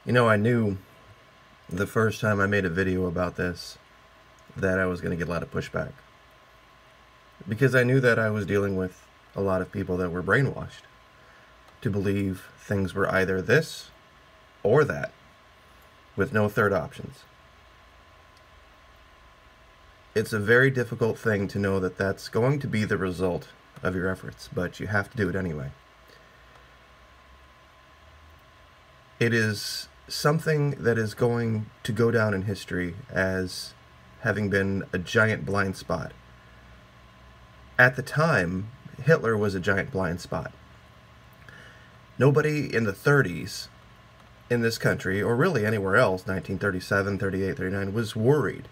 You know, I knew the first time I made a video about this that I was going to get a lot of pushback. Because I knew that I was dealing with a lot of people that were brainwashed to believe things were either this or that, with no third options. It's a very difficult thing to know that that's going to be the result of your efforts, but you have to do it anyway. It is something that is going to go down in history as having been a giant blind spot. At the time, Hitler was a giant blind spot. Nobody in the 30s in this country, or really anywhere else, 1937, 38, 39, was worried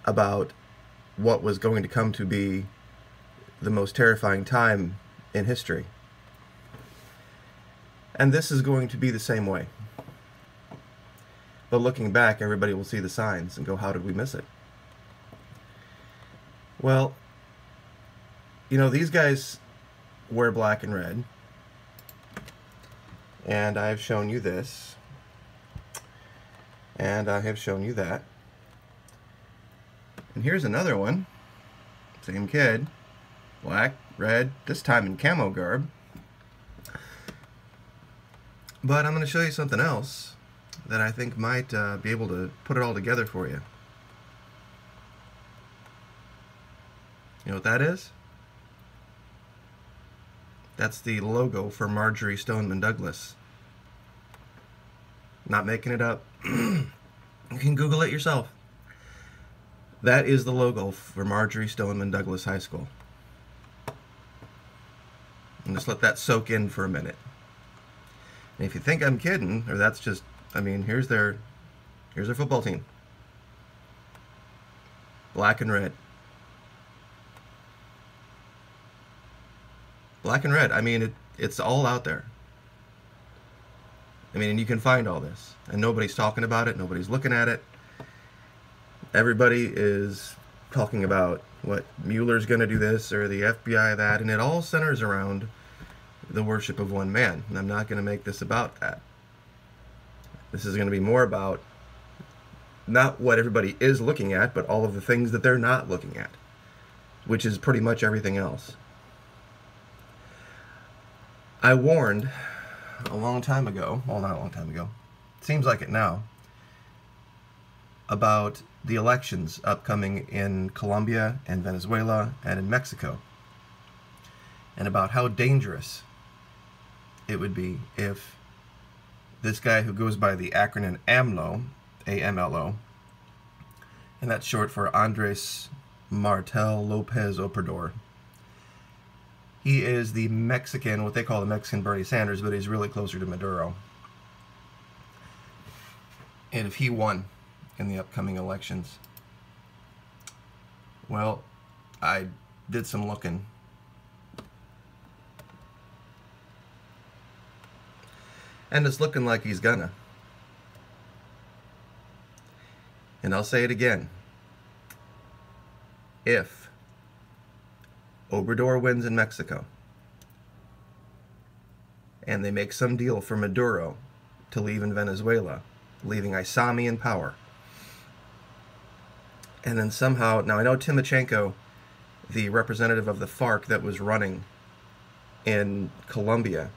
about what was going to come to be the most terrifying time in history. And this is going to be the same way. But looking back, everybody will see the signs and go, how did we miss it? Well, you know, these guys wear black and red. And I've shown you this. And I have shown you that. And here's another one. Same kid. Black, red, this time in camo garb. But I'm going to show you something else that I think might be able to put it all together for you. You know what that is? That's the logo for Marjory Stoneman Douglas. Not making it up. You can Google it yourself. That is the logo for Marjory Stoneman Douglas High School. And just let that soak in for a minute. And if you think I'm kidding, or that's just, I mean, here's their football team. Black and red. Black and red. I mean, it's all out there. I mean, and you can find all this. And nobody's talking about it. Nobody's looking at it. Everybody is talking about what Mueller's going to do this or the FBI that. And it all centers around the worship of one man. And I'm not going to make this about that. This is going to be more about not what everybody is looking at, but all of the things that they're not looking at, which is pretty much everything else. I warned a long time ago, well, not a long time ago, seems like it now, about the elections upcoming in Colombia and Venezuela and in Mexico, and about how dangerous it would be if this guy who goes by the acronym AMLO, A-M-L-O, and that's short for Andres Martel Lopez Obrador. He is the Mexican, what they call the Mexican Bernie Sanders, but he's really closer to Maduro. And if he won in the upcoming elections, well, I did some looking. And it's looking like he's gonna. And I'll say it again. If Obrador wins in Mexico, and they make some deal for Maduro to leave in Venezuela, leaving Isami in power, and then somehow, now I know Timochenko, the representative of the FARC that was running in Colombia,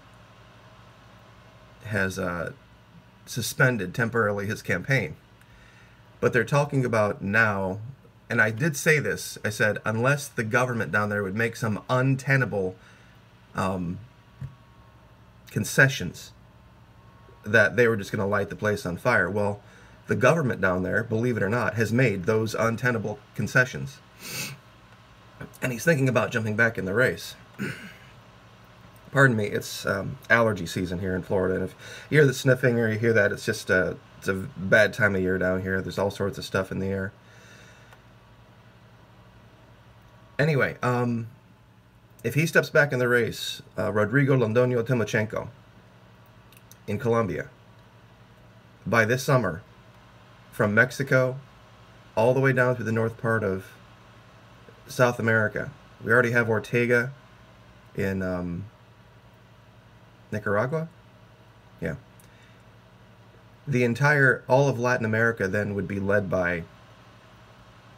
has suspended temporarily his campaign. But they're talking about now, and I did say this, I said, unless the government down there would make some untenable concessions, that they were just going to light the place on fire. Well, the government down there, believe it or not, has made those untenable concessions. And he's thinking about jumping back in the race. Pardon me, it's allergy season here in Florida, and if you hear the sniffing or you hear that, it's just it's a bad time of year down here. There's all sorts of stuff in the air. Anyway, if he steps back in the race, Rodrigo Londoño Timochenko in Colombia, by this summer, from Mexico all the way down through the north part of South America, we already have Ortega in Nicaragua? Yeah. all of Latin America then would be led by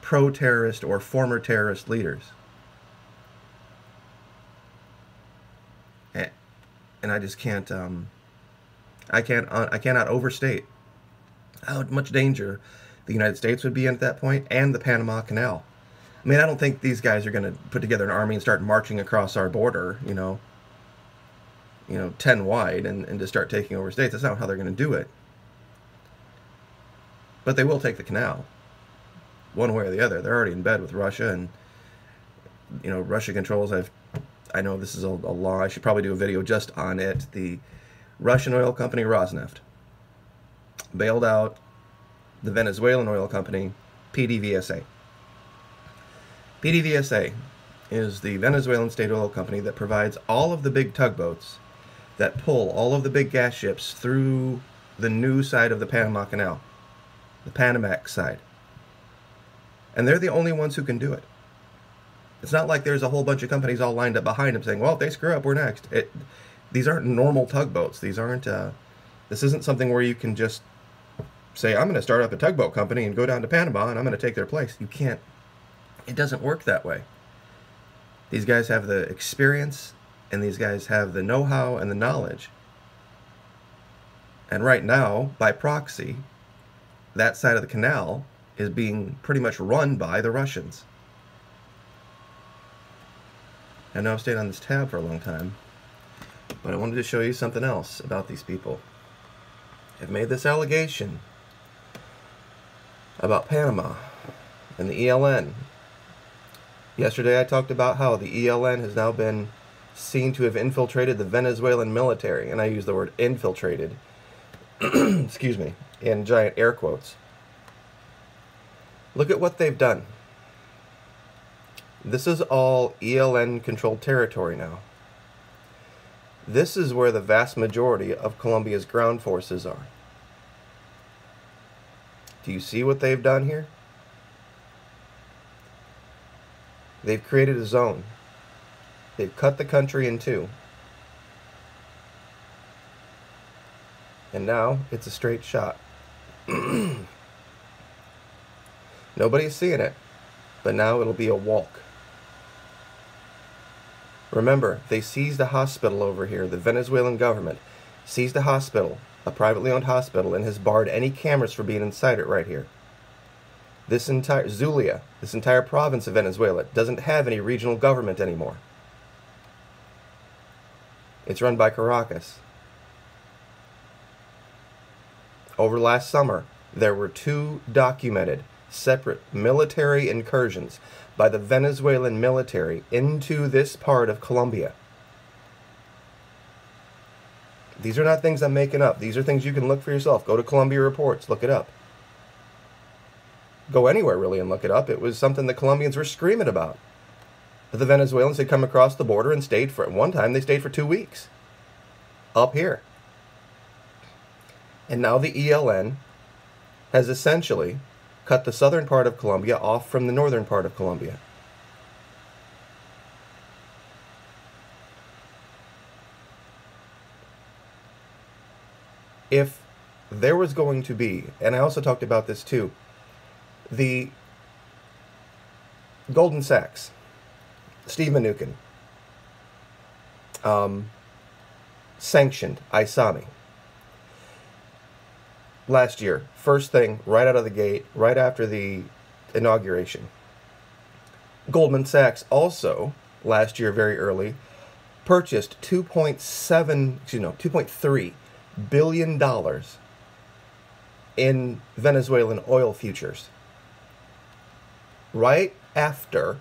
pro-terrorist or former terrorist leaders. And I just can't, I cannot overstate how much danger the United States would be in at that point, and the Panama Canal. I mean, I don't think these guys are going to put together an army and start marching across our border, 10 wide, and just start taking over states. That's not how they're going to do it. But they will take the canal, one way or the other. They're already in bed with Russia, and Russia controls. I know this is a law. I should probably do a video just on it. The Russian oil company Rosneft bailed out the Venezuelan oil company PDVSA. PDVSA is the Venezuelan state oil company that provides all of the big tugboats that pull all of the big gas ships through the new side of the Panama Canal, the Panamax side. And they're the only ones who can do it. It's not like there's a whole bunch of companies all lined up behind them saying, well, if they screw up, we're next. These aren't normal tugboats. These aren't, this isn't something where you can just say, I'm going to start up a tugboat company and go down to Panama and I'm going to take their place. You can't. It doesn't work that way. These guys have the experience, and these guys have the know-how and the knowledge. And right now, by proxy, that side of the canal is being pretty much run by the Russians. I know I've stayed on this tab for a long time, but I wanted to show you something else about these people. I've made this allegation about Panama and the ELN. Yesterday I talked about how the ELN has now been seen to have infiltrated the Venezuelan military, and I use the word infiltrated, excuse me, in giant air quotes. Look at what they've done. This is all ELN-controlled territory now. This is where the vast majority of Colombia's ground forces are. Do you see what they've done here? They've created a zone. They've cut the country in two. And now it's a straight shot. Nobody's seeing it, but now it'll be a walk. Remember, they seized a hospital over here. The Venezuelan government seized a hospital, a privately owned hospital, and has barred any cameras from being inside it right here. This entire Zulia, this entire province of Venezuela, doesn't have any regional government anymore. It's run by Caracas. Over last summer, there were 2 documented separate military incursions by the Venezuelan military into this part of Colombia. These are not things I'm making up. These are things you can look for yourself. Go to Columbia Reports, look it up. Go anywhere, really, and look it up. It was something the Colombians were screaming about. The Venezuelans had come across the border and stayed for, at one time, they stayed for 2 weeks. Up here. And now the ELN has essentially cut the southern part of Colombia off from the northern part of Colombia. If there was going to be, and I also talked about this too, the Goldman Sachs, Steve Mnuchin, sanctioned Isami last year. First thing, right out of the gate, right after the inauguration. Goldman Sachs also, last year very early, purchased $2.3 billion in Venezuelan oil futures. Right after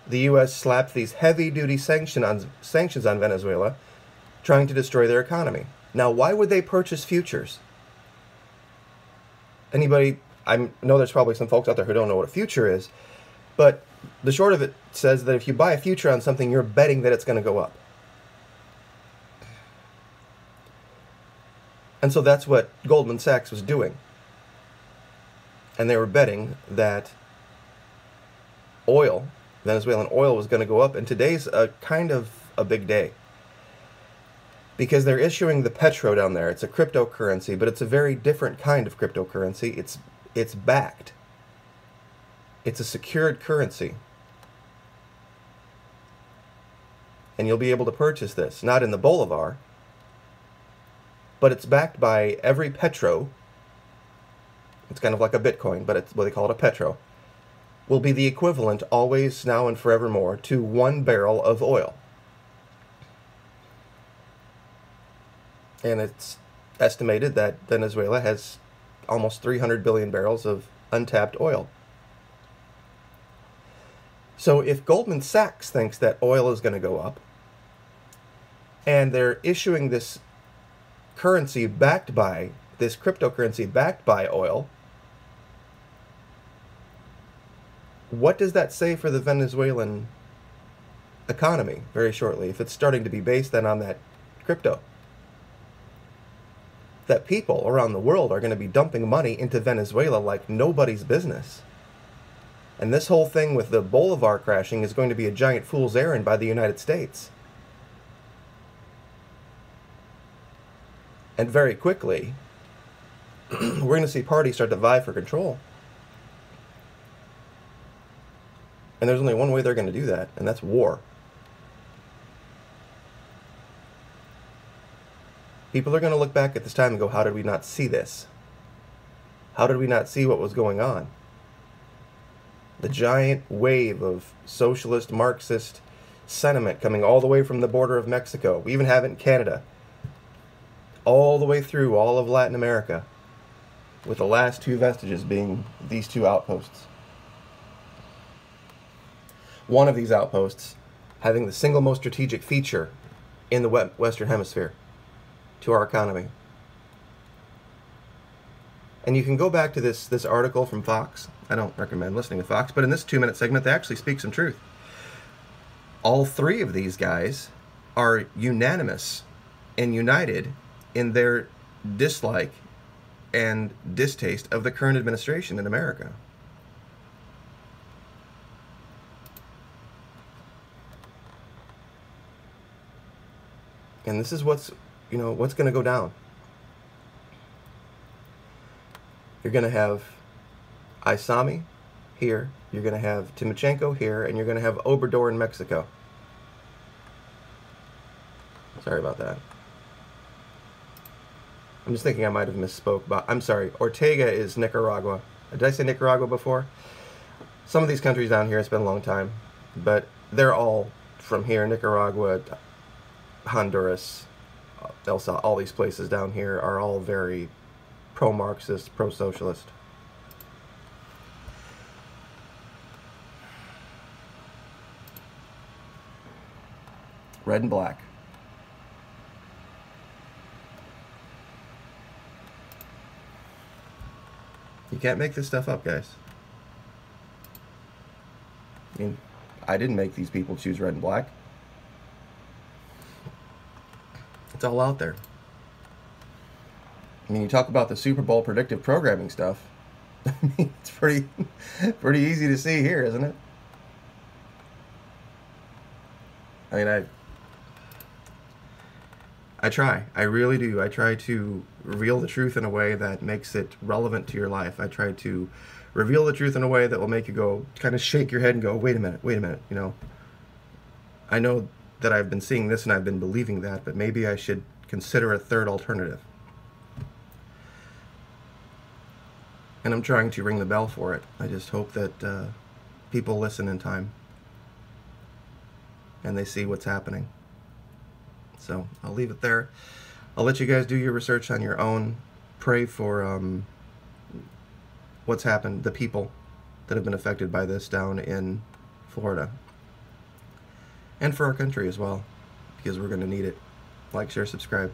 the U.S. slapped these heavy-duty sanctions on Venezuela, trying to destroy their economy. Now, why would they purchase futures? Anybody, I know there's probably some folks out there who don't know what a future is, but the short of it says that if you buy a future on something, you're betting that it's going to go up. And so that's what Goldman Sachs was doing. And they were betting that oil, Venezuelan oil, was going to go up. And today's kind of a big day. because they're issuing the petro down there. It's a cryptocurrency, but it's a very different kind of cryptocurrency. It's backed. It's a secured currency. And you'll be able to purchase this, not in the Bolivar, but it's backed by every petro. It's kind of like a Bitcoin, but it's what they call it, a petro. Will be the equivalent, always, now, and forevermore, to 1 barrel of oil. And it's estimated that Venezuela has almost 300 billion barrels of untapped oil. So if Goldman Sachs thinks that oil is going to go up, and they're issuing this currency backed by, this cryptocurrency backed by oil, what does that say for the Venezuelan economy very shortly, if it's starting to be based then on that crypto? That people around the world are going to be dumping money into Venezuela like nobody's business. And this whole thing with the Bolivar crashing is going to be a giant fool's errand by the United States. And very quickly, we're going to see parties start to vie for control. And there's only one way they're going to do that, and that's war. People are going to look back at this time and go, how did we not see this? How did we not see what was going on? The giant wave of socialist, Marxist sentiment coming all the way from the border of Mexico. We even have it in Canada. All the way through all of Latin America, with the last 2 vestiges being these 2 outposts. One of these outposts having the single most strategic feature in the Western Hemisphere to our economy. And you can go back to this article from Fox. I don't recommend listening to Fox, but in this 2-minute segment, they actually speak some truth. All 3 of these guys are unanimous and united in their dislike and distaste of the current administration in America. And this is what's going to go down. You're going to have Aysami here, you're going to have Timochenko here, and you're going to have Obrador in Mexico. Sorry about that. I'm just thinking I might have misspoke. But I'm sorry, Ortega is Nicaragua. Did I say Nicaragua before? Some of these countries down here, it's been a long time, but they're all from here. Nicaragua, Honduras, all these places down here are all very pro-Marxist, pro-socialist. Red and black. You can't make this stuff up, guys. I mean, I didn't make these people choose red and black. It's all out there. I mean, you talk about the Super Bowl predictive programming stuff. I mean, it's pretty easy to see here, isn't it? I mean, I try. I really do. I try to reveal the truth in a way that makes it relevant to your life. I try to reveal the truth in a way that will make you go, kind of shake your head and go, wait a minute, you know. I know that I've been seeing this and I've been believing that, but maybe I should consider a third alternative. And I'm trying to ring the bell for it. I just hope that people listen in time and they see what's happening. So I'll leave it there. I'll let you guys do your research on your own. Pray for what's happened, the people that have been affected by this down in Florida. And for our country as well, because we're going to need it. Like, share, subscribe.